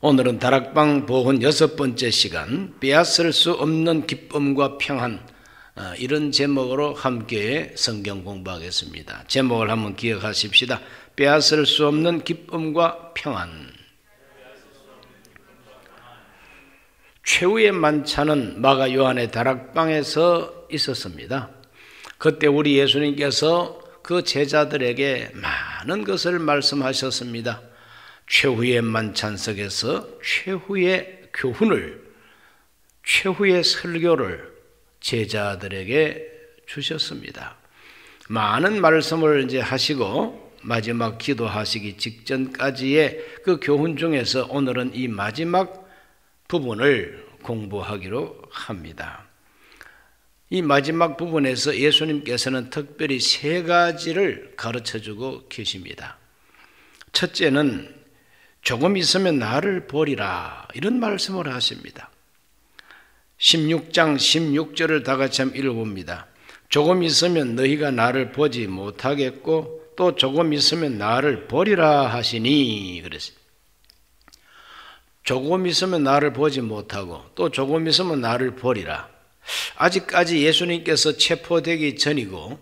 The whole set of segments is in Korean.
오늘은 다락방 보훈 6번째 시간, 빼앗을 수 없는 기쁨과 평안, 이런 제목으로 함께 성경 공부하겠습니다. 제목을 한번 기억하십시다. 빼앗을 수 없는 기쁨과 평안. 최후의 만찬은 마가 요한의 다락방에서 있었습니다. 그때 우리 예수님께서 그 제자들에게 많은 것을 말씀하셨습니다. 최후의 만찬석에서 최후의 교훈을, 최후의 설교를 제자들에게 주셨습니다. 많은 말씀을 이제 하시고 마지막 기도하시기 직전까지의 그 교훈 중에서 오늘은 이 마지막 부분을 공부하기로 합니다. 이 마지막 부분에서 예수님께서는 특별히 3가지를 가르쳐주고 계십니다. 첫째는 조금 있으면 나를 보리라, 이런 말씀을 하십니다. 16장 16절을 다 같이 한번 읽어봅니다. 조금 있으면 너희가 나를 보지 못하겠고 또 조금 있으면 나를 보리라 하시니, 그랬어요. 조금 있으면 나를 보지 못하고 또 조금 있으면 나를 보리라. 아직까지 예수님께서 체포되기 전이고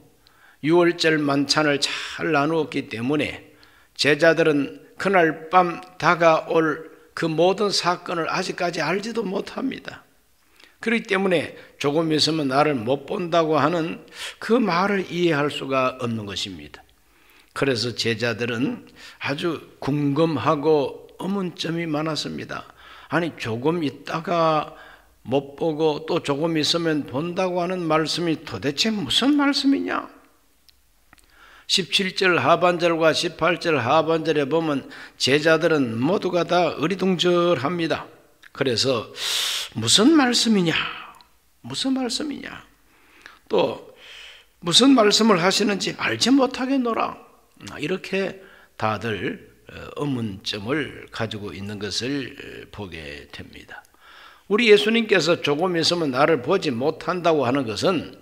6월절 만찬을 잘 나누었기 때문에 제자들은 그날 밤 다가올 그 모든 사건을 아직까지 알지도 못합니다. 그렇기 때문에 조금 있으면 나를 못 본다고 하는 그 말을 이해할 수가 없는 것입니다. 그래서 제자들은 아주 궁금하고 의문점이 많았습니다. 아니, 조금 있다가 못 보고 또 조금 있으면 본다고 하는 말씀이 도대체 무슨 말씀이냐? 17절 하반절과 18절 하반절에 보면 제자들은 모두가 다 어리둥절합니다. 그래서 무슨 말씀이냐? 무슨 말씀이냐? 또 무슨 말씀을 하시는지 알지 못하겠노라. 이렇게 다들 의문점을 가지고 있는 것을 보게 됩니다. 우리 예수님께서 조금 있으면 나를 보지 못한다고 하는 것은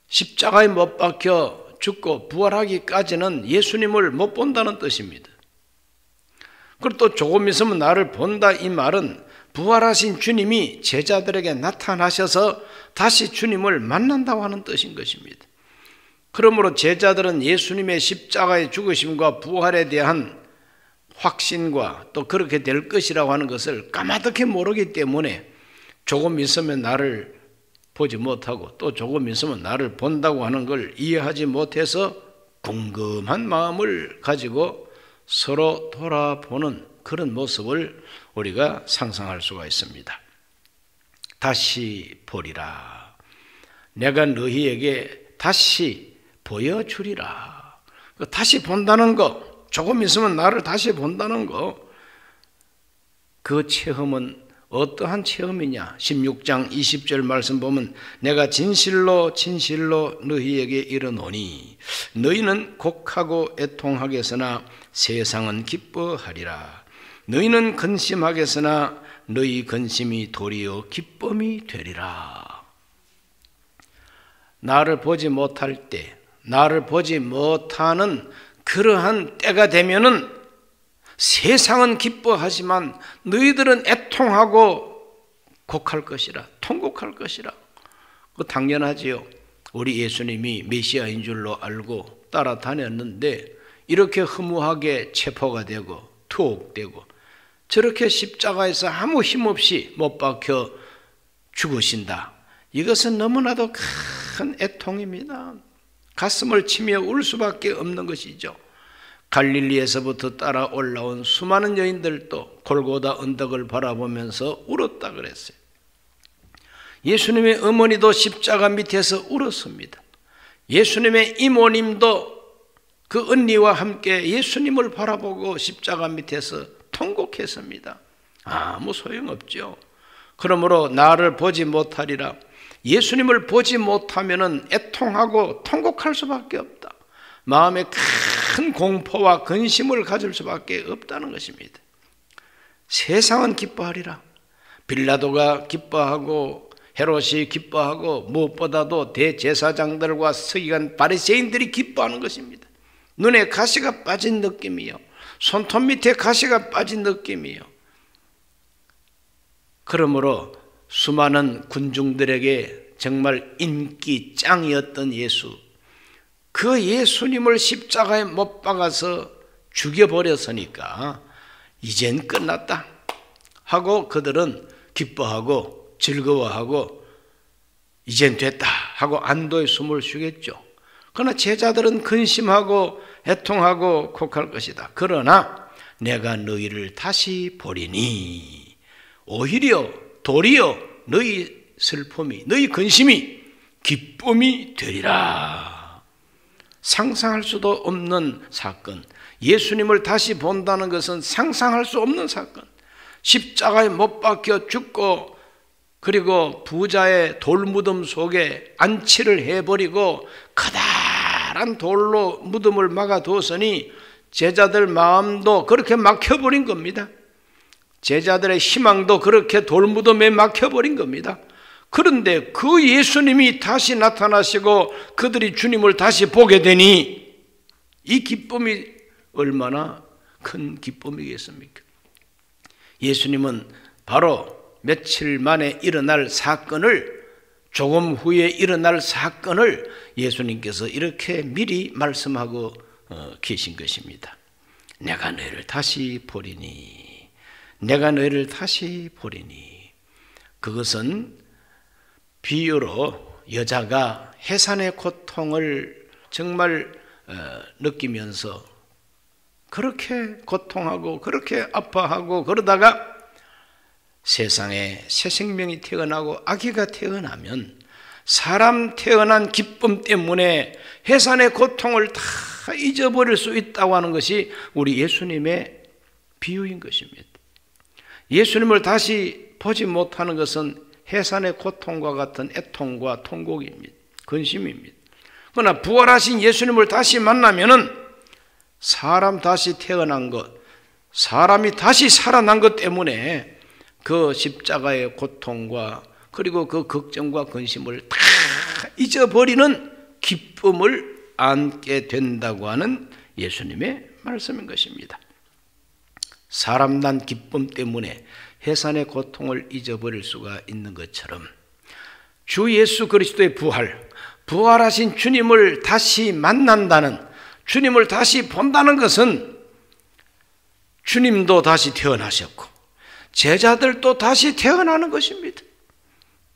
십자가에 못 박혀 죽고 부활하기까지는 예수님을 못 본다는 뜻입니다. 그리고 또 조금 있으면 나를 본다, 이 말은 부활하신 주님이 제자들에게 나타나셔서 다시 주님을 만난다고 하는 뜻인 것입니다. 그러므로 제자들은 예수님의 십자가의 죽으심과 부활에 대한 확신과 또 그렇게 될 것이라고 하는 것을 까마득히 모르기 때문에 조금 있으면 나를 보지 못하고 또 조금 있으면 나를 본다고 하는 걸 이해하지 못해서 궁금한 마음을 가지고 서로 돌아보는 그런 모습을 우리가 상상할 수가 있습니다. 다시 보리라. 내가 너희에게 다시 보여주리라. 다시 본다는 거, 조금 있으면 나를 다시 본다는 거, 그 체험은 어떠한 체험이냐? 16장 20절 말씀 보면 내가 진실로 진실로 너희에게 이르노니 너희는 곡하고 애통하겠으나 세상은 기뻐하리라. 너희는 근심하겠으나 너희 근심이 도리어 기쁨이 되리라. 나를 보지 못할 때, 나를 보지 못하는 그러한 때가 되면은 세상은 기뻐하지만 너희들은 애통하고 곡할 것이라, 통곡할 것이라. 그 당연하지요. 우리 예수님이 메시아인 줄로 알고 따라다녔는데 이렇게 허무하게 체포가 되고 투옥되고 저렇게 십자가에서 아무 힘없이 못 박혀 죽으신다. 이것은 너무나도 큰 애통입니다. 가슴을 치며 울 수밖에 없는 것이죠. 갈릴리에서부터 따라 올라온 수많은 여인들도 골고다 언덕을 바라보면서 울었다 그랬어요. 예수님의 어머니도 십자가 밑에서 울었습니다. 예수님의 이모님도 그 언니와 함께 예수님을 바라보고 십자가 밑에서 통곡했습니다. 아무 소용없죠. 그러므로 나를 보지 못하리라. 예수님을 보지 못하면 애통하고 통곡할 수밖에 없다. 마음에 큰 공포와 근심을 가질 수밖에 없다는 것입니다. 세상은 기뻐하리라. 빌라도가 기뻐하고 헤롯이 기뻐하고 무엇보다도 대제사장들과 서기관 바리새인들이 기뻐하는 것입니다. 눈에 가시가 빠진 느낌이요, 손톱 밑에 가시가 빠진 느낌이요, 그러므로 수많은 군중들에게 정말 인기 짱이었던 예수, 그 예수님을 십자가에 못 박아서 죽여버렸으니까 이젠 끝났다 하고 그들은 기뻐하고 즐거워하고 이젠 됐다 하고 안도의 숨을 쉬겠죠. 그러나 제자들은 근심하고 애통하고 곡할 것이다. 그러나 내가 너희를 다시 보리니 오히려 도리어 너희 슬픔이, 너희 근심이 기쁨이 되리라. 상상할 수도 없는 사건, 예수님을 다시 본다는 것은 상상할 수 없는 사건. 십자가에 못 박혀 죽고 그리고 부자의 돌무덤 속에 안치를 해버리고 커다란 돌로 무덤을 막아두었으니 제자들 마음도 그렇게 막혀버린 겁니다. 제자들의 희망도 그렇게 돌무덤에 막혀버린 겁니다. 그런데 그 예수님이 다시 나타나시고 그들이 주님을 다시 보게 되니 이 기쁨이 얼마나 큰 기쁨이겠습니까? 예수님은 바로 며칠 만에 일어날 사건을, 조금 후에 일어날 사건을 예수님께서 이렇게 미리 말씀하고 계신 것입니다. 내가 너희를 다시 보리니, 내가 너희를 다시 보리니. 그것은 비유로 여자가 해산의 고통을 정말 느끼면서 그렇게 고통하고 그렇게 아파하고 그러다가 세상에 새 생명이 태어나고 아기가 태어나면 사람 태어난 기쁨 때문에 해산의 고통을 다 잊어버릴 수 있다고 하는 것이 우리 예수님의 비유인 것입니다. 예수님을 다시 보지 못하는 것은 해산의 고통과 같은 애통과 통곡입니다. 근심입니다. 그러나 부활하신 예수님을 다시 만나면은 사람 다시 태어난 것, 사람이 다시 살아난 것 때문에 그 십자가의 고통과 그리고 그 걱정과 근심을 다 잊어버리는 기쁨을 안게 된다고 하는 예수님의 말씀인 것입니다. 사람 난 기쁨 때문에 해산의 고통을 잊어버릴 수가 있는 것처럼 주 예수 그리스도의 부활하신 주님을 다시 만난다는, 주님을 다시 본다는 것은 주님도 다시 태어나셨고 제자들도 다시 태어나는 것입니다.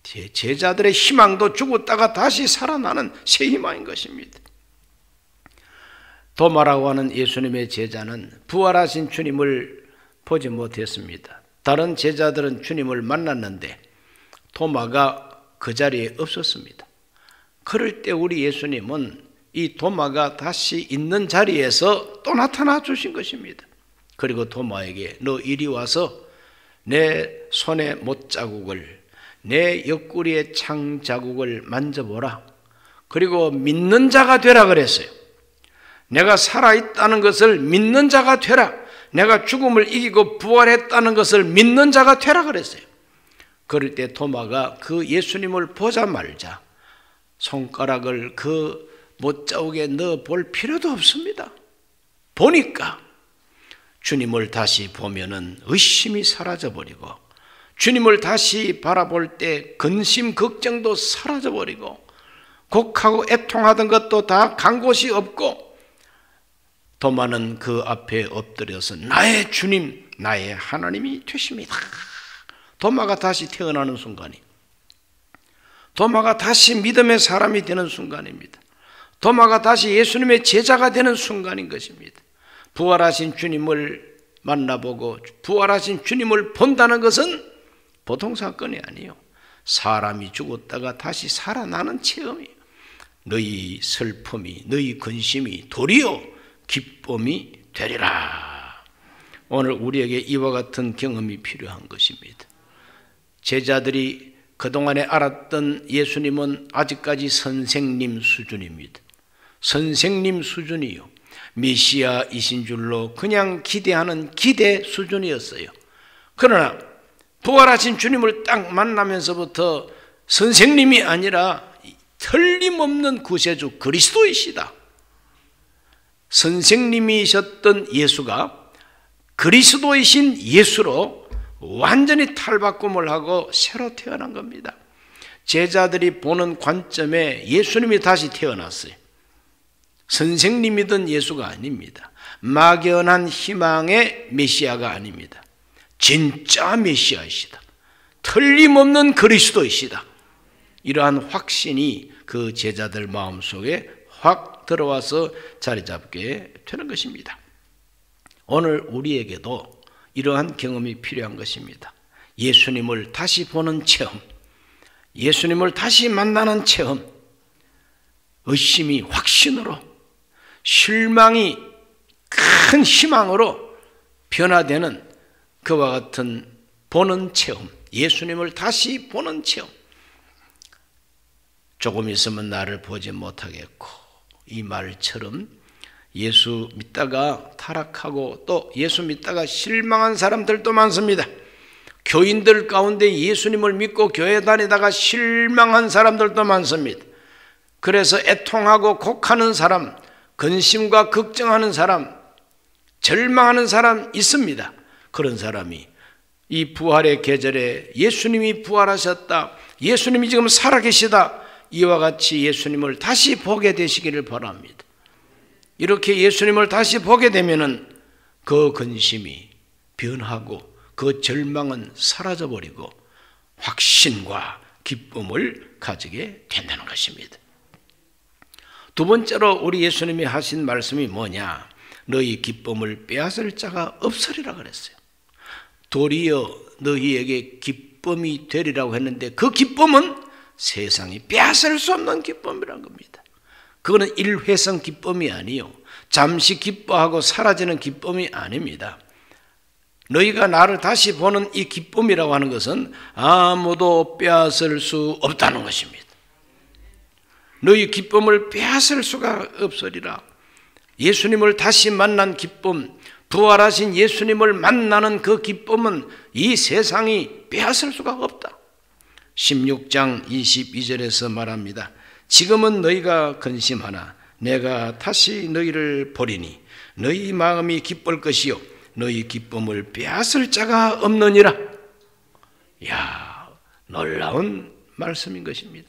제자들의 희망도 죽었다가 다시 살아나는 새 희망인 것입니다. 도마라고 하는 예수님의 제자는 부활하신 주님을 보지 못했습니다. 다른 제자들은 주님을 만났는데 도마가 그 자리에 없었습니다. 그럴 때 우리 예수님은 이 도마가 다시 있는 자리에서 또 나타나 주신 것입니다. 그리고 도마에게 너 이리 와서 내 손의 못자국을, 내 옆구리의 창자국을 만져보라. 그리고 믿는 자가 되라 그랬어요. 내가 살아있다는 것을 믿는 자가 되라. 내가 죽음을 이기고 부활했다는 것을 믿는 자가 되라 그랬어요. 그럴 때 도마가 그 예수님을 보자마자 손가락을 그 못자국에 넣어 볼 필요도 없습니다. 보니까 주님을 다시 보면은 의심이 사라져버리고 주님을 다시 바라볼 때 근심 걱정도 사라져버리고 곡하고 애통하던 것도 다 간 곳이 없고 도마는 그 앞에 엎드려서 나의 주님, 나의 하나님이 되십니다. 도마가 다시 태어나는 순간이, 도마가 다시 믿음의 사람이 되는 순간입니다. 도마가 다시 예수님의 제자가 되는 순간인 것입니다. 부활하신 주님을 만나보고 부활하신 주님을 본다는 것은 보통 사건이 아니에요. 사람이 죽었다가 다시 살아나는 체험이에요. 너희 슬픔이, 너희 근심이 도리어 기쁨이 되리라. 오늘 우리에게 이와 같은 경험이 필요한 것입니다. 제자들이 그동안에 알았던 예수님은 아직까지 선생님 수준입니다. 선생님 수준이요, 메시아이신 줄로 그냥 기대하는 기대 수준이었어요. 그러나 부활하신 주님을 딱 만나면서부터 선생님이 아니라 틀림없는 구세주 그리스도이시다. 선생님이셨던 예수가 그리스도이신 예수로 완전히 탈바꿈을 하고 새로 태어난 겁니다. 제자들이 보는 관점에 예수님이 다시 태어났어요. 선생님이던 예수가 아닙니다. 막연한 희망의 메시아가 아닙니다. 진짜 메시아이시다. 틀림없는 그리스도이시다. 이러한 확신이 그 제자들 마음속에 확 들어와서 자리 잡게 되는 것입니다. 오늘 우리에게도 이러한 경험이 필요한 것입니다. 예수님을 다시 보는 체험, 예수님을 다시 만나는 체험, 의심이 확신으로, 실망이 큰 희망으로 변화되는 그와 같은 보는 체험, 예수님을 다시 보는 체험. 조금 있으면 나를 보지 못하겠고, 이 말처럼 예수 믿다가 타락하고 또 예수 믿다가 실망한 사람들도 많습니다. 교인들 가운데 예수님을 믿고 교회 다니다가 실망한 사람들도 많습니다. 그래서 애통하고 곡하는 사람, 근심과 걱정하는 사람, 절망하는 사람 있습니다. 그런 사람이 이 부활의 계절에 예수님이 부활하셨다, 예수님이 지금 살아계시다, 이와 같이 예수님을 다시 보게 되시기를 바랍니다. 이렇게 예수님을 다시 보게 되면은 그 근심이 변하고 그 절망은 사라져버리고 확신과 기쁨을 가지게 된다는 것입니다. 두 번째로 우리 예수님이 하신 말씀이 뭐냐? 너희 기쁨을 빼앗을 자가 없으리라 그랬어요. 도리어 너희에게 기쁨이 되리라고 했는데 그 기쁨은 세상이 빼앗을 수 없는 기쁨이란 겁니다. 그거는 일회성 기쁨이 아니요, 잠시 기뻐하고 사라지는 기쁨이 아닙니다. 너희가 나를 다시 보는 이 기쁨이라고 하는 것은 아무도 빼앗을 수 없다는 것입니다. 너희 기쁨을 빼앗을 수가 없으리라. 예수님을 다시 만난 기쁨, 부활하신 예수님을 만나는 그 기쁨은 이 세상이 빼앗을 수가 없다. 16장 22절에서 말합니다. 지금은 너희가 근심하나 내가 다시 너희를 보리니 너희 마음이 기쁠 것이요 너희 기쁨을 빼앗을 자가 없느니라. 이야, 놀라운 말씀인 것입니다.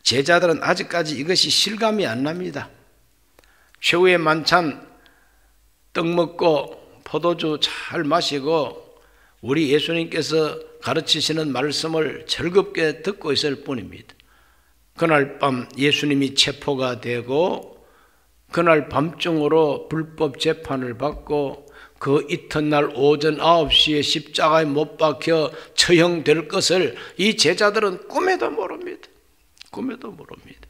제자들은 아직까지 이것이 실감이 안 납니다. 최후의 만찬, 떡 먹고 포도주 잘 마시고 우리 예수님께서 가르치시는 말씀을 즐겁게 듣고 있을 뿐입니다. 그날 밤 예수님이 체포가 되고 그날 밤중으로 불법 재판을 받고 그 이튿날 오전 9시에 십자가에 못 박혀 처형될 것을 이 제자들은 꿈에도 모릅니다. 꿈에도 모릅니다.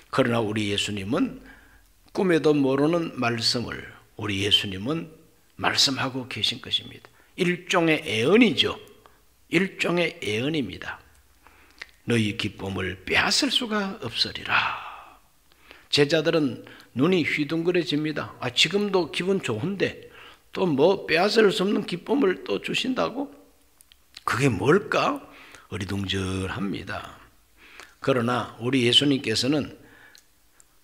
그러나 우리 예수님은 꿈에도 모르는 말씀을 우리 예수님은 말씀하고 계신 것입니다. 일종의 예언이죠. 일종의 예언입니다. 너희 기쁨을 빼앗을 수가 없으리라. 제자들은 눈이 휘둥그레집니다. 지금도 기분 좋은데 또 뭐 빼앗을 수 없는 기쁨을 또 주신다고? 그게 뭘까? 어리둥절합니다. 그러나 우리 예수님께서는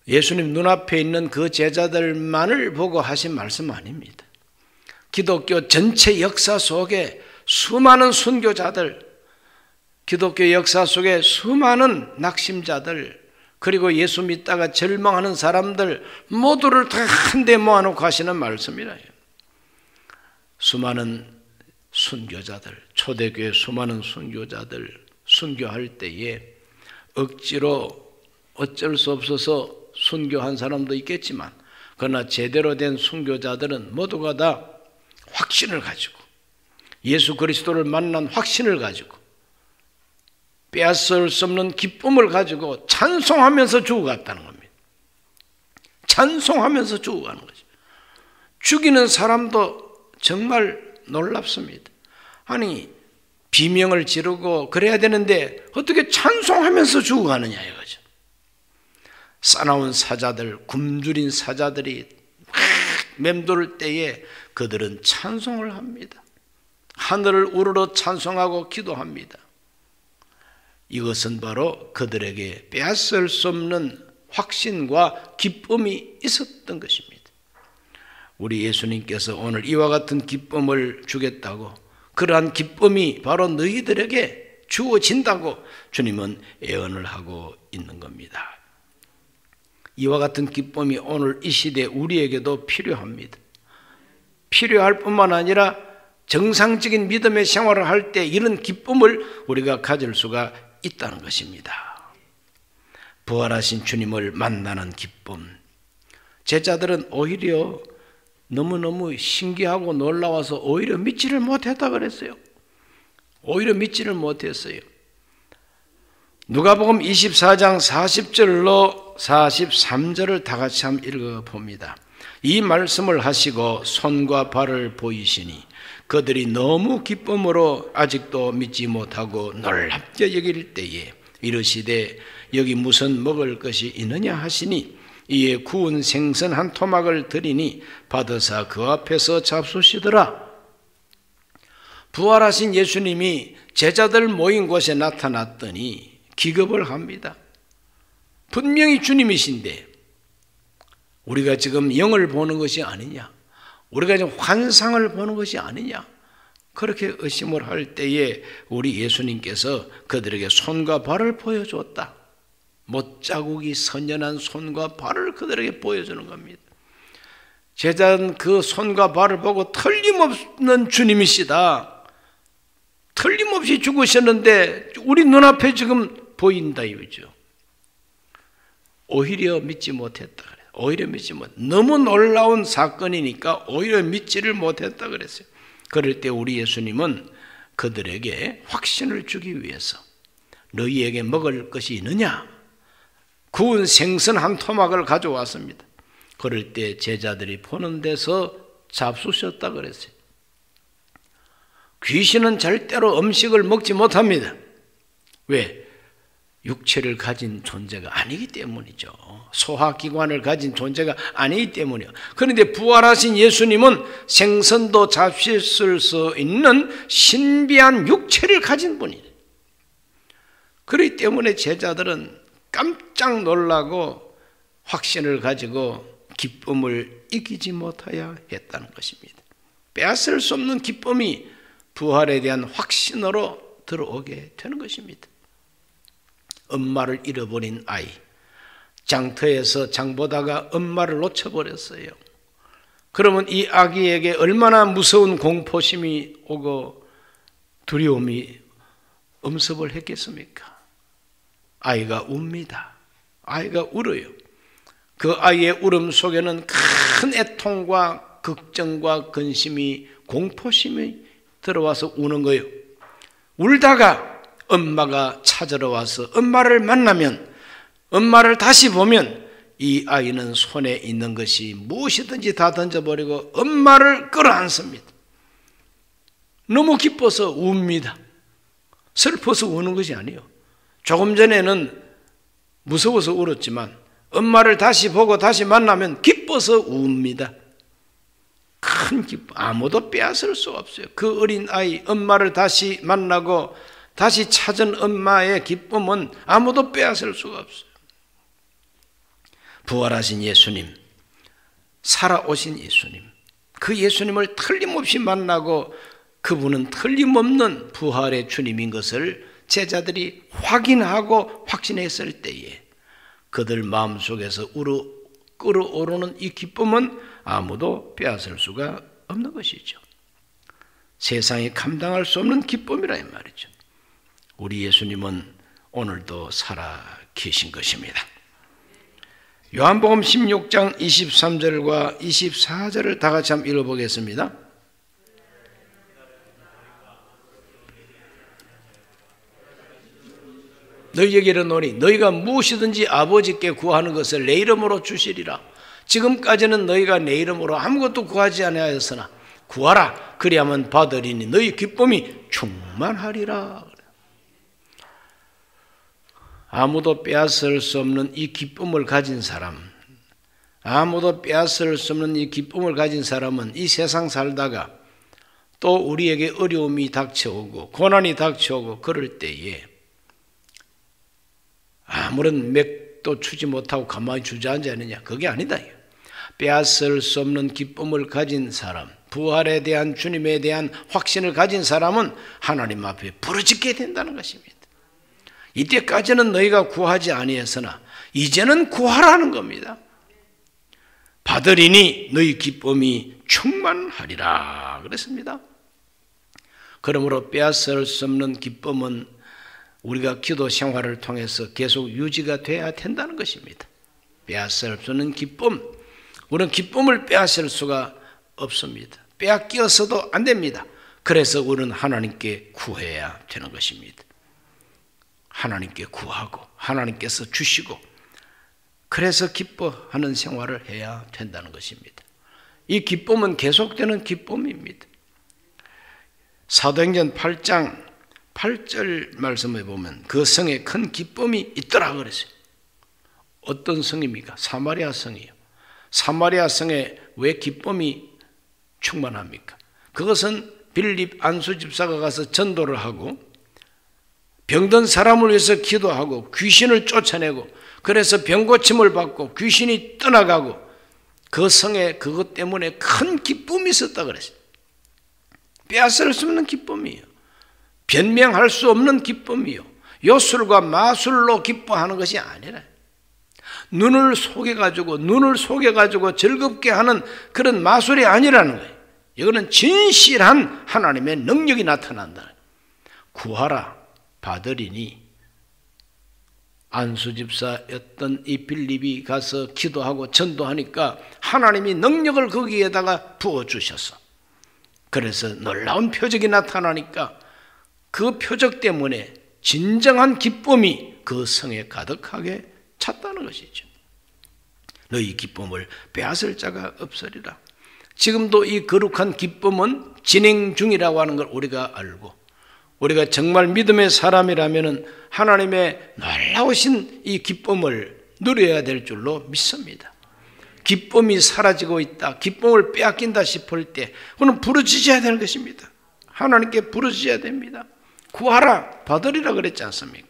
예수님 눈앞에 있는 그 제자들만을 보고 하신 말씀 아닙니다. 기독교 전체 역사 속에 수많은 순교자들, 기독교 역사 속에 수많은 낙심자들, 그리고 예수 믿다가 절망하는 사람들 모두를 다 한데 모아놓고 하시는 말씀이라. 수많은 순교자들, 초대교회 수많은 순교자들 순교할 때에 억지로 어쩔 수 없어서 순교한 사람도 있겠지만, 그러나 제대로 된 순교자들은 모두가 다 확신을 가지고 예수 그리스도를 만난 확신을 가지고 빼앗을 수 없는 기쁨을 가지고 찬송하면서 죽어갔다는 겁니다. 찬송하면서 죽어가는 거죠. 죽이는 사람도 정말 놀랍습니다. 아니, 비명을 지르고 그래야 되는데 어떻게 찬송하면서 죽어가느냐 이거죠. 싸나운 사자들, 굶주린 사자들이 막 맴돌 때에 그들은 찬송을 합니다. 하늘을 우러러 찬송하고 기도합니다. 이것은 바로 그들에게 빼앗을 수 없는 확신과 기쁨이 있었던 것입니다. 우리 예수님께서 오늘 이와 같은 기쁨을 주겠다고 그러한 기쁨이 바로 너희들에게 주어진다고 주님은 예언을 하고 있는 겁니다. 이와 같은 기쁨이 오늘 이 시대 우리에게도 필요합니다. 필요할 뿐만 아니라 정상적인 믿음의 생활을 할 때 이런 기쁨을 우리가 가질 수가 있다는 것입니다. 부활하신 주님을 만나는 기쁨. 제자들은 오히려 너무너무 신기하고 놀라워서 오히려 믿지를 못했다 그랬어요. 오히려 믿지를 못했어요. 누가복음 24장 40절로 43절을 다 같이 한번 읽어봅니다. 이 말씀을 하시고 손과 발을 보이시니 그들이 너무 기쁨으로 아직도 믿지 못하고 놀랍게 여길 때에 이르시되 여기 무슨 먹을 것이 있느냐 하시니 이에 구운 생선 한 토막을 드리니 받으사 그 앞에서 잡수시더라. 부활하신 예수님이 제자들 모인 곳에 나타났더니 기겁을 합니다. 분명히 주님이신데 우리가 지금 영을 보는 것이 아니냐, 우리가 지금 환상을 보는 것이 아니냐, 그렇게 의심을 할 때에 우리 예수님께서 그들에게 손과 발을 보여줬다. 못자국이 선연한 손과 발을 그들에게 보여주는 겁니다. 제자는 그 손과 발을 보고 틀림없는 주님이시다, 틀림없이 죽으셨는데 우리 눈앞에 지금 보인다 이거죠. 오히려 믿지 못했다 그래요. 오히려 믿지 못. 너무 놀라운 사건이니까 오히려 믿지를 못했다 그랬어요. 그럴 때 우리 예수님은 그들에게 확신을 주기 위해서 너희에게 먹을 것이 있느냐? 구운 생선 한 토막을 가져왔습니다. 그럴 때 제자들이 보는 데서 잡수셨다 그랬어요. 귀신은 절대로 음식을 먹지 못합니다. 왜? 육체를 가진 존재가 아니기 때문이죠. 소화기관을 가진 존재가 아니기 때문이요. 그런데 부활하신 예수님은 생선도 잡수실 수 있는 신비한 육체를 가진 분이에요. 그렇기 때문에 제자들은 깜짝 놀라고 확신을 가지고 기쁨을 이기지 못하여 했다는 것입니다. 빼앗을 수 없는 기쁨이 부활에 대한 확신으로 들어오게 되는 것입니다. 엄마를 잃어버린 아이, 장터에서 장보다가 엄마를 놓쳐버렸어요. 그러면 이 아기에게 얼마나 무서운 공포심이 오고 두려움이 엄습을 했겠습니까? 아이가 웁니다. 아이가 울어요. 그 아이의 울음 속에는 큰 애통과 걱정과 근심이, 공포심이 들어와서 우는 거예요. 울다가 엄마가 찾으러 와서 엄마를 만나면, 엄마를 다시 보면 이 아이는 손에 있는 것이 무엇이든지 다 던져버리고 엄마를 끌어안습니다. 너무 기뻐서 웁니다. 슬퍼서 우는 것이 아니에요. 조금 전에는 무서워서 울었지만 엄마를 다시 보고 다시 만나면 기뻐서 웁니다. 큰 기쁨, 아무도 빼앗을 수 없어요. 그 어린 아이, 엄마를 다시 만나고 다시 찾은 엄마의 기쁨은 아무도 빼앗을 수가 없어요. 부활하신 예수님, 살아오신 예수님, 그 예수님을 틀림없이 만나고 그분은 틀림없는 부활의 주님인 것을 제자들이 확인하고 확신했을 때에 그들 마음속에서 끓어오르는 이 기쁨은 아무도 빼앗을 수가 없는 것이죠. 세상이 감당할 수 없는 기쁨이라 이 말이죠. 우리 예수님은 오늘도 살아 계신 것입니다. 요한복음 16장 23절과 24절을 다 같이 한번 읽어보겠습니다. 너희에게 이르노니 너희가 무엇이든지 아버지께 구하는 것을 내 이름으로 주시리라. 지금까지는 너희가 내 이름으로 아무것도 구하지 아니하였으나 구하라. 그리하면 받으리니 너희 기쁨이 충만하리라. 아무도 빼앗을 수 없는 이 기쁨을 가진 사람, 아무도 빼앗을 수 없는 이 기쁨을 가진 사람은 이 세상 살다가 또 우리에게 어려움이 닥쳐오고 고난이 닥쳐오고 그럴 때에 아무런 맥도 추지 못하고 가만히 주저앉아 있느냐, 그게 아니다. 빼앗을 수 없는 기쁨을 가진 사람, 부활에 대한 주님에 대한 확신을 가진 사람은 하나님 앞에 부르짖게 된다는 것입니다. 이때까지는 너희가 구하지 아니했으나 이제는 구하라는 겁니다. 받으리니 너희 기쁨이 충만하리라 그랬습니다. 그러므로 빼앗을 수 없는 기쁨은 우리가 기도 생활을 통해서 계속 유지가 돼야 된다는 것입니다. 빼앗을 수 없는 기쁨, 우리는 기쁨을 빼앗을 수가 없습니다. 빼앗겨서도 안 됩니다. 그래서 우리는 하나님께 구해야 되는 것입니다. 하나님께 구하고 하나님께서 주시고 그래서 기뻐하는 생활을 해야 된다는 것입니다. 이 기쁨은 계속되는 기쁨입니다. 사도행전 8장 8절 말씀에 보면 그 성에 큰 기쁨이 있더라 그랬어요. 어떤 성입니까? 사마리아 성이요. 사마리아 성에 왜 기쁨이 충만합니까? 그것은 빌립 안수 집사가 가서 전도를 하고 병든 사람을 위해서 기도하고 귀신을 쫓아내고 그래서 병고침을 받고 귀신이 떠나가고 그 성에 그것 때문에 큰 기쁨이 있었다 그랬어요. 빼앗을 수 없는 기쁨이요. 변명할 수 없는 기쁨이요. 요술과 마술로 기뻐하는 것이 아니라 눈을 속여가지고 즐겁게 하는 그런 마술이 아니라는 거예요. 이거는 진실한 하나님의 능력이 나타난다. 구하라 받으리니 안수집사였던 이 빌립이 가서 기도하고 전도하니까 하나님이 능력을 거기에다가 부어주셔서 그래서 놀라운 표적이 나타나니까 그 표적 때문에 진정한 기쁨이 그 성에 가득하게 찼다는 것이죠. 너희 기쁨을 빼앗을 자가 없으리라. 지금도 이 거룩한 기쁨은 진행 중이라고 하는 걸 우리가 알고 우리가 정말 믿음의 사람이라면 하나님의 놀라우신 이 기쁨을 누려야 될 줄로 믿습니다. 기쁨이 사라지고 있다, 기쁨을 빼앗긴다 싶을 때 그는 부르짖어야 되는 것입니다. 하나님께 부르짖어야 됩니다. 구하라 받으리라 그랬지 않습니까?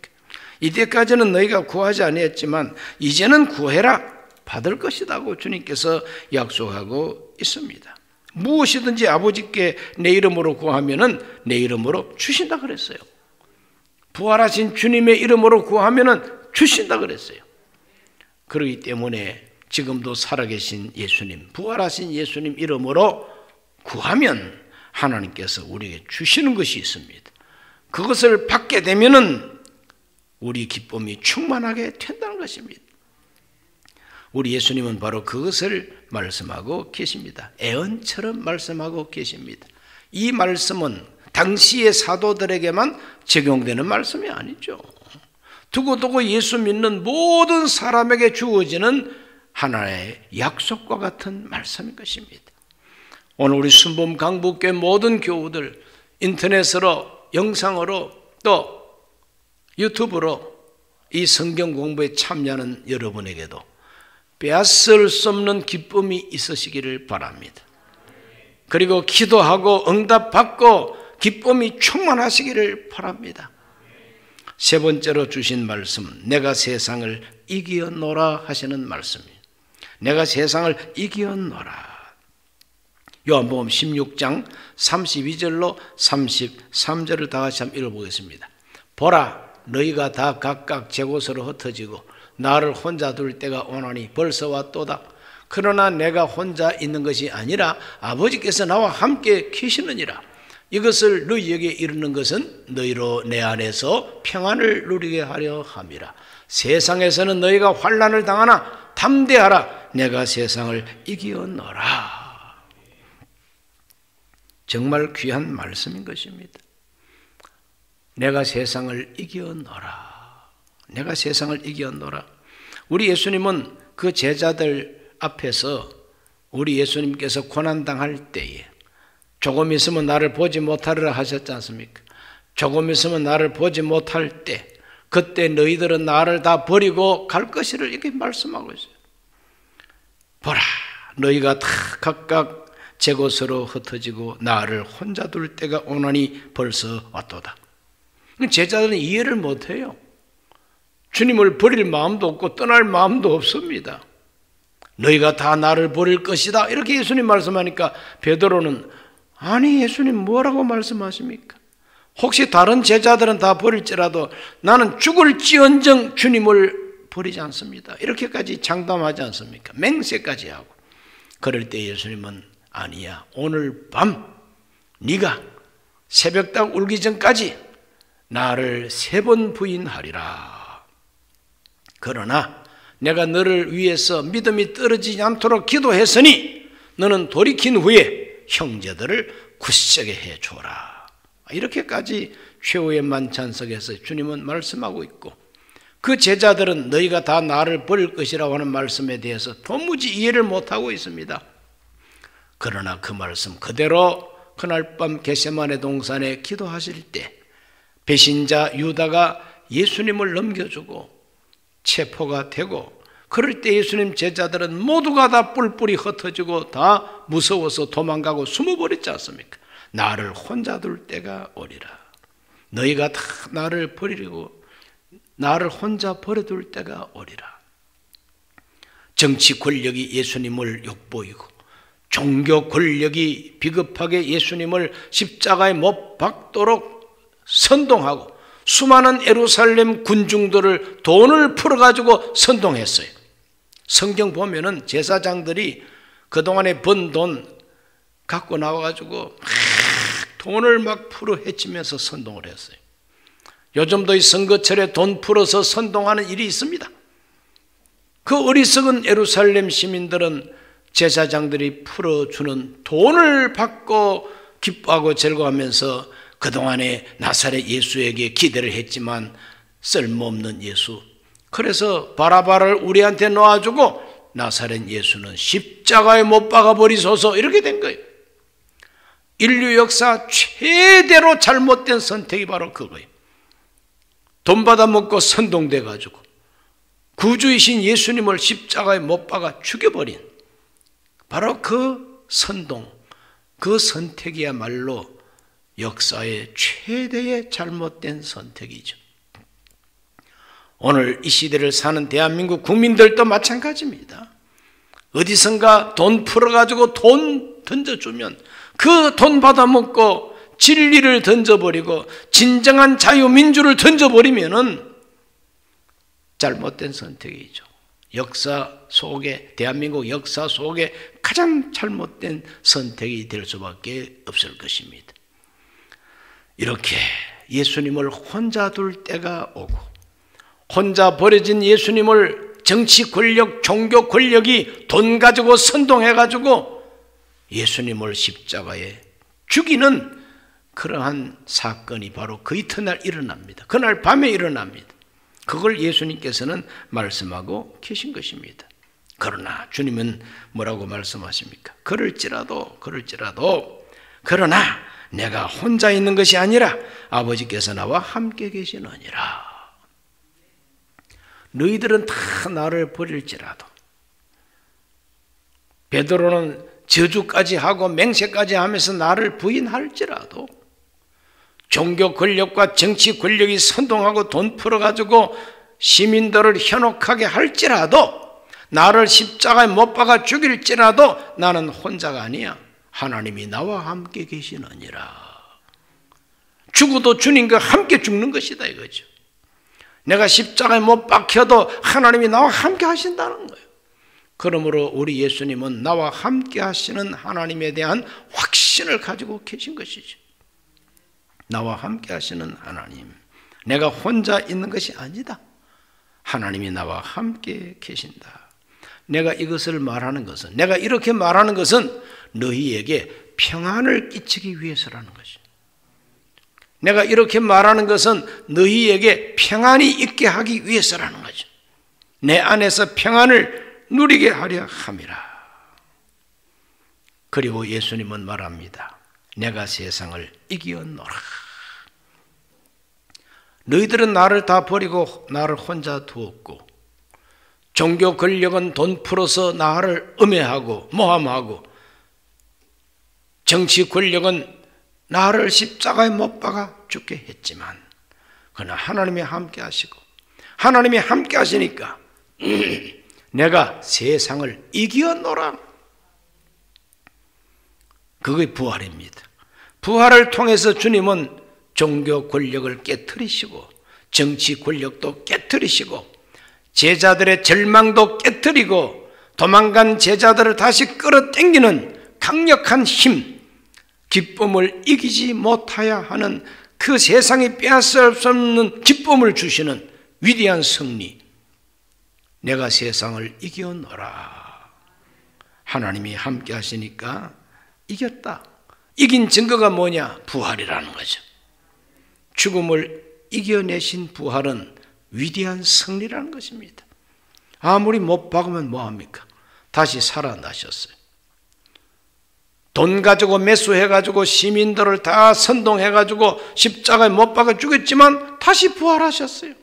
이때까지는 너희가 구하지 아니했지만 이제는 구해라 받을 것이라고 주님께서 약속하고 있습니다. 무엇이든지 아버지께 내 이름으로 구하면은 내 이름으로 주신다 그랬어요. 부활하신 주님의 이름으로 구하면은 주신다 그랬어요. 그렇기 때문에 지금도 살아계신 예수님, 부활하신 예수님 이름으로 구하면 하나님께서 우리에게 주시는 것이 있습니다. 그것을 받게 되면은 우리 기쁨이 충만하게 된다는 것입니다. 우리 예수님은 바로 그것을 말씀하고 계십니다. 애언처럼 말씀하고 계십니다. 이 말씀은 당시의 사도들에게만 적용되는 말씀이 아니죠. 두고두고 예수 믿는 모든 사람에게 주어지는 하나의 약속과 같은 말씀인 것입니다. 오늘 우리 순범 강북교회 모든 교우들 인터넷으로 영상으로 또 유튜브로 이 성경 공부에 참여하는 여러분에게도 빼앗을 수 없는 기쁨이 있으시기를 바랍니다. 그리고 기도하고 응답받고 기쁨이 충만하시기를 바랍니다. 세 번째로 주신 말씀, 내가 세상을 이기었노라 하시는 말씀입니다. 내가 세상을 이기었노라. 요한복음 16장 32절로 33절을 다 같이 한번 읽어보겠습니다. 보라, 너희가 다 각각 제 곳으로 흩어지고 나를 혼자 둘 때가 오나니 벌써 왔도다. 그러나 내가 혼자 있는 것이 아니라 아버지께서 나와 함께 계시느니라. 이것을 너희에게 이르는 것은 너희로 내 안에서 평안을 누리게 하려 함이라. 세상에서는 너희가 환난을 당하나 담대하라. 내가 세상을 이기었노라. 정말 귀한 말씀인 것입니다. 내가 세상을 이기었노라. 내가 세상을 이기었노라. 우리 예수님은 그 제자들 앞에서 우리 예수님께서 고난당할 때에 조금 있으면 나를 보지 못하리라 하셨지 않습니까? 조금 있으면 나를 보지 못할 때 그때 너희들은 나를 다 버리고 갈 것이라 이렇게 말씀하고 있어요. 보라, 너희가 다 각각 제 곳으로 흩어지고 나를 혼자 둘 때가 오나니 벌써 왔도다. 제자들은 이해를 못해요. 주님을 버릴 마음도 없고 떠날 마음도 없습니다. 너희가 다 나를 버릴 것이다. 이렇게 예수님 말씀하니까 베드로는 아니 예수님 뭐라고 말씀하십니까? 혹시 다른 제자들은 다 버릴지라도 나는 죽을지언정 주님을 버리지 않습니다. 이렇게까지 장담하지 않습니까? 맹세까지 하고. 그럴 때 예수님은 아니야, 오늘 밤 네가 새벽딱 울기 전까지 나를 3번 부인하리라. 그러나 내가 너를 위해서 믿음이 떨어지지 않도록 기도했으니 너는 돌이킨 후에 형제들을 굳세게 해줘라. 이렇게까지 최후의 만찬석에서 주님은 말씀하고 있고, 그 제자들은 너희가 다 나를 버릴 것이라고 하는 말씀에 대해서 도무지 이해를 못하고 있습니다. 그러나 그 말씀 그대로 그날 밤 겟세마네 동산에 기도하실 때 배신자 유다가 예수님을 넘겨주고 체포가 되고, 그럴 때 예수님 제자들은 모두가 다 뿔뿔이 흩어지고 다 무서워서 도망가고 숨어버렸지 않습니까? 나를 혼자 둘 때가 오리라. 너희가 다 나를 버리고 나를 혼자 버려둘 때가 오리라. 정치 권력이 예수님을 욕보이고 종교 권력이 비겁하게 예수님을 십자가에 못 박도록 선동하고 수많은 예루살렘 군중들을 돈을 풀어가지고 선동했어요. 성경 보면은 제사장들이 그동안에 번 돈 갖고 나와가지고 돈을 막 풀어 헤치면서 선동을 했어요. 요즘도 이 선거철에 돈 풀어서 선동하는 일이 있습니다. 그 어리석은 예루살렘 시민들은 제사장들이 풀어주는 돈을 받고 기뻐하고 즐거워하면서 그동안에 나사렛 예수에게 기대를 했지만 쓸모없는 예수, 그래서 바라바를 우리한테 놓아주고 나사렛 예수는 십자가에 못 박아버리소서, 이렇게 된 거예요. 인류 역사 최대로 잘못된 선택이 바로 그거예요. 돈 받아먹고 선동돼 가지고 구주이신 예수님을 십자가에 못 박아 죽여버린 바로 그 선동, 그 선택이야말로 역사의 최대의 잘못된 선택이죠. 오늘 이 시대를 사는 대한민국 국민들도 마찬가지입니다. 어디선가 돈 풀어가지고 돈 던져주면 그 돈 받아먹고 진리를 던져버리고 진정한 자유민주를 던져버리면은 잘못된 선택이죠. 역사 속에, 대한민국 역사 속에 가장 잘못된 선택이 될 수밖에 없을 것입니다. 이렇게 예수님을 혼자 둘 때가 오고, 혼자 버려진 예수님을 정치 권력, 종교 권력이 돈 가지고 선동해가지고 예수님을 십자가에 죽이는 그러한 사건이 바로 그 이튿날 일어납니다. 그날 밤에 일어납니다. 그걸 예수님께서는 말씀하고 계신 것입니다. 그러나 주님은 뭐라고 말씀하십니까? 그럴지라도 그러나 내가 혼자 있는 것이 아니라 아버지께서 나와 함께 계시느니라. 너희들은 다 나를 버릴지라도, 베드로는 저주까지 하고 맹세까지 하면서 나를 부인할지라도, 종교 권력과 정치 권력이 선동하고 돈 풀어가지고 시민들을 현혹하게 할지라도, 나를 십자가에 못 박아 죽일지라도 나는 혼자가 아니야. 하나님이 나와 함께 계시느니라. 죽어도 주님과 함께 죽는 것이다 이거죠. 내가 십자가에 못 박혀도 하나님이 나와 함께 하신다는 거예요. 그러므로 우리 예수님은 나와 함께 하시는 하나님에 대한 확신을 가지고 계신 것이죠. 나와 함께 하시는 하나님, 내가 혼자 있는 것이 아니다. 하나님이 나와 함께 계신다. 내가 이것을 말하는 것은, 내가 이렇게 말하는 것은 너희에게 평안을 끼치기 위해서라는 것이죠. 내가 이렇게 말하는 것은 너희에게 평안이 있게 하기 위해서라는 거죠. 내 안에서 평안을 누리게 하려 함이라. 그리고 예수님은 말합니다. 내가 세상을 이기었노라. 너희들은 나를 다 버리고 나를 혼자 두었고, 종교 권력은 돈 풀어서 나를 음해하고 모함하고, 정치 권력은 나를 십자가에 못 박아 죽게 했지만, 그러나 하나님이 함께 하시고, 하나님이 함께 하시니까 내가 세상을 이겨노라. 그게 부활입니다. 부활을 통해서 주님은 종교 권력을 깨트리시고 정치 권력도 깨트리시고 제자들의 절망도 깨트리고 도망간 제자들을 다시 끌어당기는 강력한 힘, 기쁨을 이기지 못하야 하는 그 세상이 빼앗을 수 없는 기쁨을 주시는 위대한 승리, 내가 세상을 이겨노라. 하나님이 함께 하시니까 이겼다. 이긴 증거가 뭐냐? 부활이라는 거죠. 죽음을 이겨내신 부활은 위대한 승리라는 것입니다. 아무리 못 박으면 뭐합니까? 다시 살아나셨어요. 돈 가지고 매수해가지고 시민들을 다 선동해가지고 십자가에 못 박아 죽였지만 다시 부활하셨어요.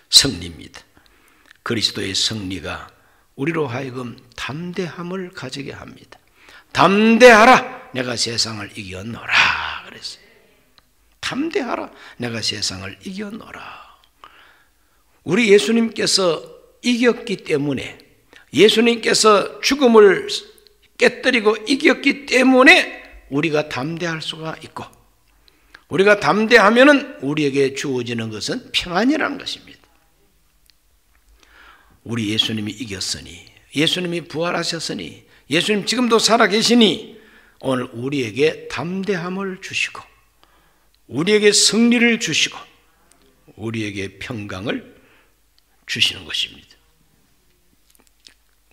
승리입니다. 그리스도의 승리가 우리로 하여금 담대함을 가지게 합니다. 담대하라, 내가 세상을 이겨노라 그랬어요. 담대하라, 내가 세상을 이겨노라. 우리 예수님께서 이겼기 때문에, 예수님께서 죽음을 깨뜨리고 이겼기 때문에 우리가 담대할 수가 있고, 우리가 담대하면은 우리에게 주어지는 것은 평안이라는 것입니다. 우리 예수님이 이겼으니, 예수님이 부활하셨으니, 예수님 지금도 살아계시니 오늘 우리에게 담대함을 주시고 우리에게 승리를 주시고 우리에게 평강을 주시는 것입니다.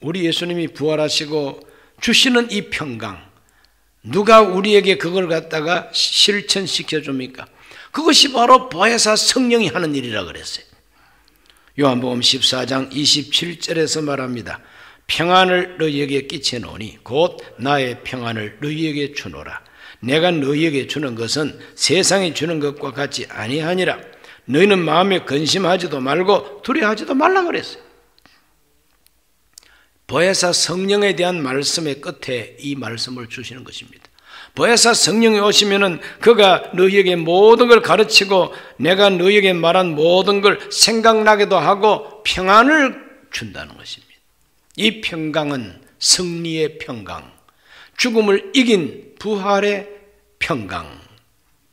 우리 예수님이 부활하시고 주시는 이 평강, 누가 우리에게 그걸 갖다가 실천시켜 줍니까? 그것이 바로 보혜사 성령이 하는 일이라 그랬어요. 요한복음 14장 27절에서 말합니다. 평안을 너희에게 끼쳐놓으니 곧 나의 평안을 너희에게 주노라. 내가 너희에게 주는 것은 세상이 주는 것과 같이 아니하니라. 너희는 마음에 근심하지도 말고 두려워하지도 말라 그랬어요. 보혜사 성령에 대한 말씀의 끝에 이 말씀을 주시는 것입니다. 보혜사 성령이 오시면은 그가 너희에게 모든 걸 가르치고 내가 너희에게 말한 모든 걸 생각나게도 하고 평안을 준다는 것입니다. 이 평강은 승리의 평강, 죽음을 이긴 부활의 평강.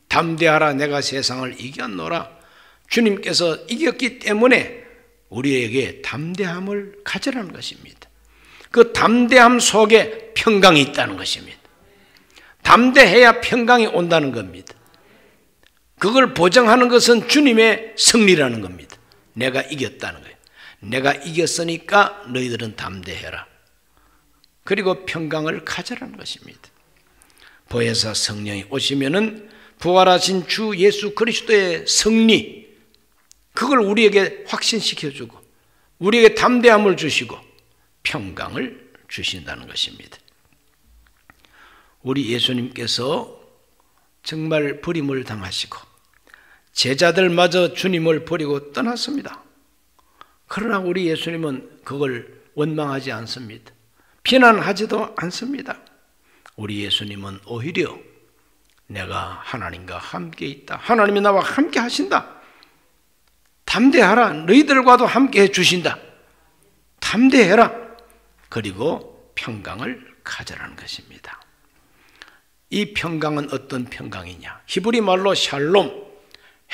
담대하라, 내가 세상을 이겼노라. 주님께서 이겼기 때문에 우리에게 담대함을 가지라는 것입니다. 그 담대함 속에 평강이 있다는 것입니다. 담대해야 평강이 온다는 겁니다. 그걸 보장하는 것은 주님의 승리라는 겁니다. 내가 이겼다는 거예요. 내가 이겼으니까 너희들은 담대해라. 그리고 평강을 가져라는 것입니다. 보혜사 성령이 오시면은 부활하신 주 예수 그리스도의 승리, 그걸 우리에게 확신시켜주고 우리에게 담대함을 주시고 평강을 주신다는 것입니다. 우리 예수님께서 정말 버림을 당하시고 제자들마저 주님을 버리고 떠났습니다. 그러나 우리 예수님은 그걸 원망하지 않습니다. 비난하지도 않습니다. 우리 예수님은 오히려 내가 하나님과 함께 있다. 하나님이 나와 함께 하신다. 담대하라. 너희들과도 함께 해주신다. 담대해라. 그리고 평강을 가져라는 것입니다. 이 평강은 어떤 평강이냐? 히브리 말로 샬롬,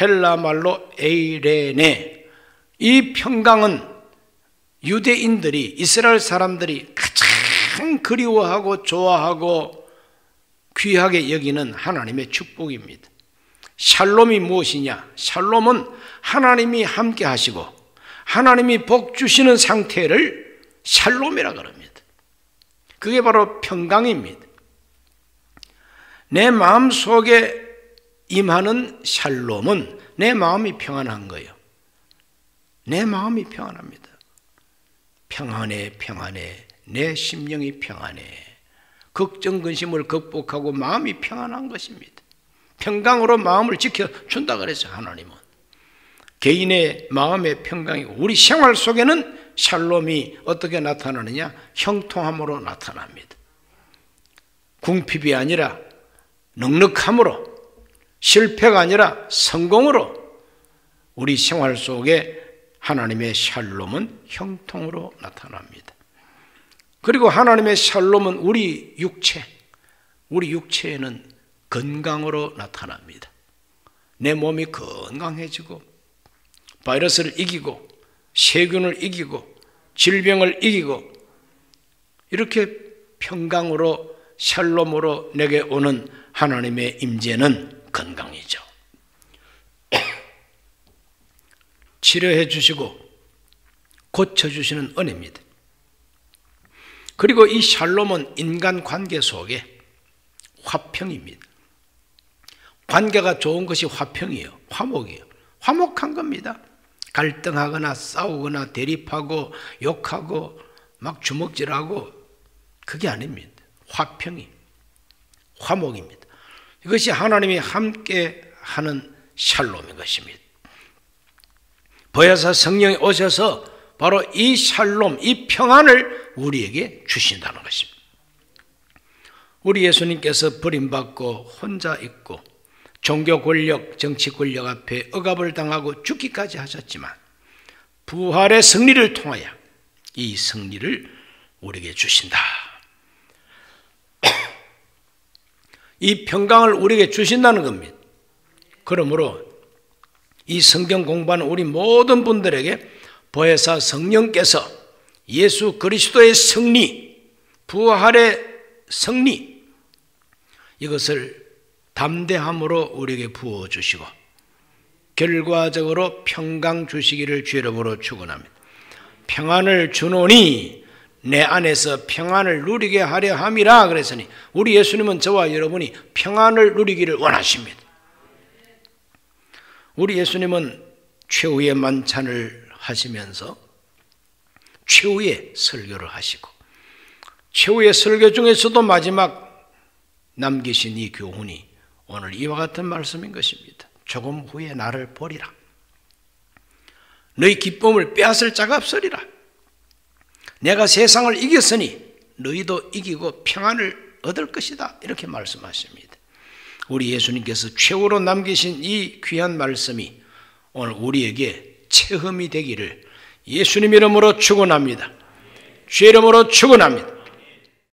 헬라 말로 에이레네. 이 평강은 유대인들이, 이스라엘 사람들이 가장 그리워하고 좋아하고 귀하게 여기는 하나님의 축복입니다. 샬롬이 무엇이냐? 샬롬은 하나님이 함께 하시고 하나님이 복 주시는 상태를 샬롬이라고 합니다. 그게 바로 평강입니다. 내 마음 속에 임하는 샬롬은 내 마음이 평안한 거예요. 내 마음이 평안합니다. 평안해, 평안해. 내 심령이 평안해. 걱정, 근심을 극복하고 마음이 평안한 것입니다. 평강으로 마음을 지켜준다 그랬어요. 하나님은 개인의 마음의 평강이, 우리 생활 속에는 샬롬이 어떻게 나타나느냐? 형통함으로 나타납니다. 궁핍이 아니라 넉넉함으로, 실패가 아니라 성공으로 우리 생활 속에 하나님의 샬롬은 형통으로 나타납니다. 그리고 하나님의 샬롬은 우리 육체에는 건강으로 나타납니다. 내 몸이 건강해지고 바이러스를 이기고 세균을 이기고 질병을 이기고 이렇게 평강으로 샬롬으로 내게 오는 하나님의 임재는 건강이죠. 치료해 주시고 고쳐주시는 은혜입니다. 그리고 이 샬롬은 인간관계 속에 화평입니다. 관계가 좋은 것이 화평이에요. 화목이에요. 화목한 겁니다. 갈등하거나 싸우거나 대립하고 욕하고 막 주먹질하고 그게 아닙니다. 화평이 화목입니다. 이것이 하나님이 함께 하는 샬롬인 것입니다. 보혜사 성령이 오셔서 바로 이 샬롬, 이 평안을 우리에게 주신다는 것입니다. 우리 예수님께서 버림받고 혼자 있고 종교 권력, 정치 권력 앞에 억압을 당하고 죽기까지 하셨지만 부활의 승리를 통하여 이 승리를 우리에게 주신다. 이 평강을 우리에게 주신다는 겁니다. 그러므로 이 성경 공부하는 우리 모든 분들에게 보혜사 성령께서 예수 그리스도의 승리, 부활의 승리, 이것을 담대함으로 우리에게 부어주시고 결과적으로 평강 주시기를 주 이름으로 축원합니다. 평안을 주노니 내 안에서 평안을 누리게 하려 함이라 그랬으니 우리 예수님은 저와 여러분이 평안을 누리기를 원하십니다. 우리 예수님은 최후의 만찬을 하시면서 최후의 설교를 하시고 최후의 설교 중에서도 마지막 남기신 이 교훈이 오늘 이와 같은 말씀인 것입니다. 조금 후에 나를 보리라. 너희 기쁨을 빼앗을 자가 없으리라. 내가 세상을 이겼으니 너희도 이기고 평안을 얻을 것이다. 이렇게 말씀하십니다. 우리 예수님께서 최후로 남기신 이 귀한 말씀이 오늘 우리에게 체험이 되기를 예수님 이름으로 축원합니다. 주의 이름으로 축원합니다.